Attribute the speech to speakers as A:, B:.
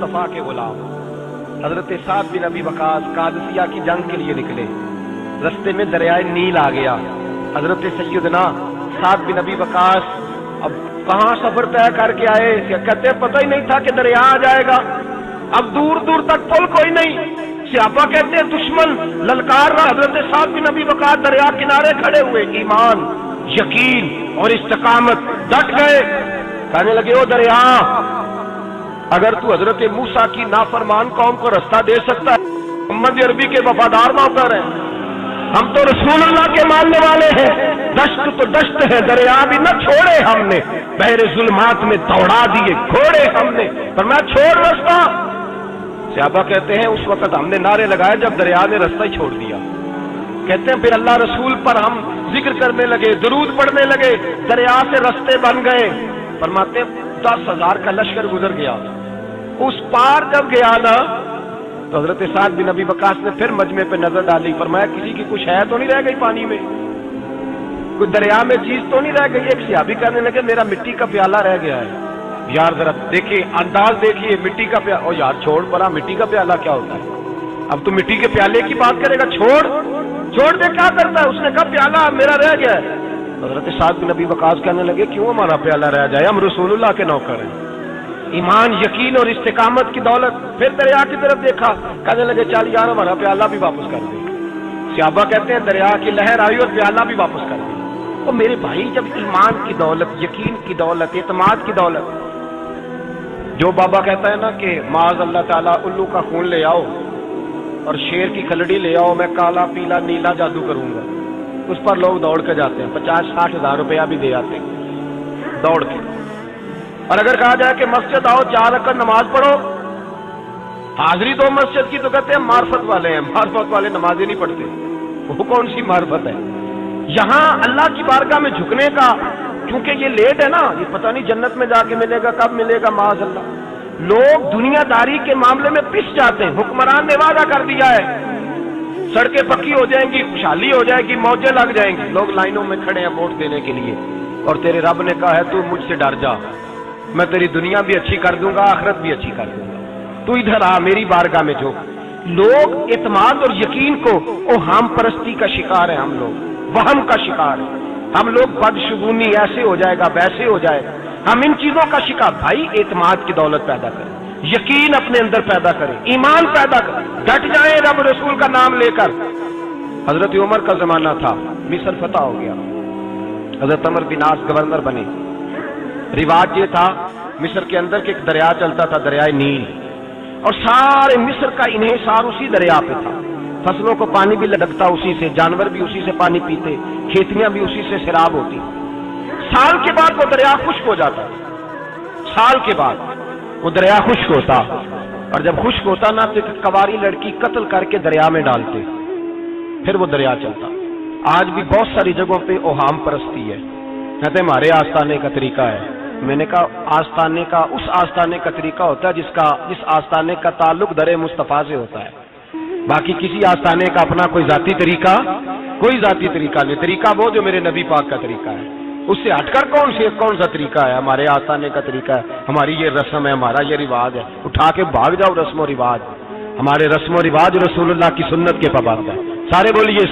A: मुस्तफ़ा के गुलाम। हजरत साद बिन अबी वकास कादसिया की जंग के लिए निकले, रस्ते में दरियाए नील आ गया। हजरत सैयदना साद बिन अबी वकास अब कहाँ सफर तय करके आए, कहते पता ही नहीं था कि दरिया आ जाएगा। अब दूर दूर तक पुल कोई नहीं। सहाबा कहते हैं दुश्मन ललकार रहा। हजरत साद बिन अबी वकास दरिया किनारे खड़े हुए, ईमान, यकीन और इस्तिकामत, डट गए। कहने लगे ओ दरिया, अगर तू हजरत मूसा की नाफरमान कौम को रास्ता दे सकता है, मोहम्मद अरबी के वफादार नौकर हैं, हम तो रसूलुल्लाह के मानने वाले हैं। दश्त तो दश्त है, दरिया भी न छोड़े हमने, बहरे जुल्मात में दौड़ा दिए घोड़े हमने, पर मैं छोड़ रास्ता। सहाबा कहते हैं उस वक्त हमने नारे लगाए जब दरिया ने रास्ता ही छोड़ दिया। कहते हैं फिर अल्लाह रसूल पर हम जिक्र करने लगे, दुरूद पढ़ने लगे, दरिया से रास्ते बन गए। फरमाते 10,000 का लश्कर गुजर गया। उस पार जब गया ना तो हजरत साद बिन अबी वकास ने फिर मजमे पे नजर डाली, फरमाया किसी की कुछ है तो नहीं रह गई पानी में, कोई दरिया में चीज तो नहीं रह गई। एक सहाबी कहने लगे मेरा मिट्टी का प्याला रह गया है। यार जरा देखिए, अंदाज देखिए, मिट्टी का प्याला। ओ यार छोड़ परा, मिट्टी का प्याला क्या होता है, अब तू मिट्टी के प्याले की बात करेगा, छोड़ दे, क्या करता है। उसने कहा प्याला मेरा रह गया है। हजरत साद बिन अबी वकास कहने लगे क्यों हमारा प्याला रह जाए, हम रसूलुल्लाह के नौकर हैं। ईमान, यकीन और इस्तिकामत की दौलत। फिर दरिया की तरफ देखा, कहने लगे चल यार हमारा प्याला भी वापस कर दे। सहाबा कहते हैं दरिया की लहर आई और प्याला भी वापस कर दी। तो मेरे भाई, जब ईमान की दौलत, यकीन की दौलत, एतमाद की दौलत, जो बाबा कहता है ना कि माज अल्लाह ताला उल्लू का खून ले आओ और शेर की खलड़ी ले आओ, मैं काला पीला नीला जादू करूंगा, उस पर लोग दौड़ के जाते हैं, 50-60 हजार रुपया भी दे आते हैं दौड़ के। और अगर कहा जाए कि मस्जिद आओ 4 रकात नमाज पढ़ो, हाजिरी दो मस्जिद की, तो कहते हैं मार्फत वाले हैं, मार्फत वाले नमाजें नहीं पढ़ते। वो कौन सी मार्फत है। यहां अल्लाह की बारगाह में झुकने का, क्योंकि ये लेट है ना, ये पता नहीं जन्नत में जाके मिलेगा, कब मिलेगा, माज़ अल्लाह। लोग दुनियादारी के मामले में पिस जाते हैं। हुक्मरान ने वादा कर दिया है सड़कें पक्की हो जाएंगी, खुशहाली हो जाएगी, मौजें लग जाएंगी, लोग लाइनों में खड़े हैं वोट देने के लिए, और तेरे रब ने कहा है तू मुझसे डर जा, मैं तेरी दुनिया भी अच्छी कर दूंगा, आखिरत भी अच्छी कर दूंगा, तू इधर आ मेरी बारगाह में झुक। लोग इत्माद और यकीन को ओहाम परस्ती का शिकार है, हम लोग वहम का शिकार है, हम लोग बदशगुनी, ऐसे हो जाएगा वैसे हो जाएगा, हम इन चीजों का शिकार। भाई एतमाद की दौलत पैदा करें, यकीन अपने अंदर पैदा करें, ईमान पैदा करें, डट जाए रब रसूल का नाम लेकर। हजरत उमर का जमाना था, मिस्र फतह हो गया, हजरत अमर बिन आस गवर्नर बने। रिवाज ये था मिस्र के अंदर के एक दरिया चलता था, दरियाए नील, और सारे मिस्र का इन्हिसार उसी दरिया पे था। फसलों को पानी भी लगता उसी से, जानवर भी उसी से पानी पीते, खेतियां भी उसी से सैराब होती। साल के बाद वो दरिया खुश्क हो जाता, साल के बाद वो दरिया खुश्क होता, और जब खुश्क होता ना तो एक कवारी लड़की कत्ल करके दरिया में डालते, फिर वो दरिया चलता। आज भी बहुत सारी जगहों पे ओहाम परस्ती है, कहते हमारे आस्थाने का तरीका है। मैंने कहा आस्थाने का, उस आस्थाने का तरीका होता है जिस आस्थाने का ताल्लुक दरे मुस्तफा से होता है। बाकी किसी आस्थाने का अपना कोई जाती तरीका नहीं। तरीका वो जो मेरे नबी पाक का तरीका है, उससे हटकर कौन सा तरीका है। हमारे आस्थाने का तरीका है, हमारी ये रस्म है, हमारा ये रिवाज है, उठा के भाग जाओ रस्म और रिवाज। हमारे रस्म और रिवाज रसूलुल्लाह की सुन्नत के पाबंद है। सारे बोलिए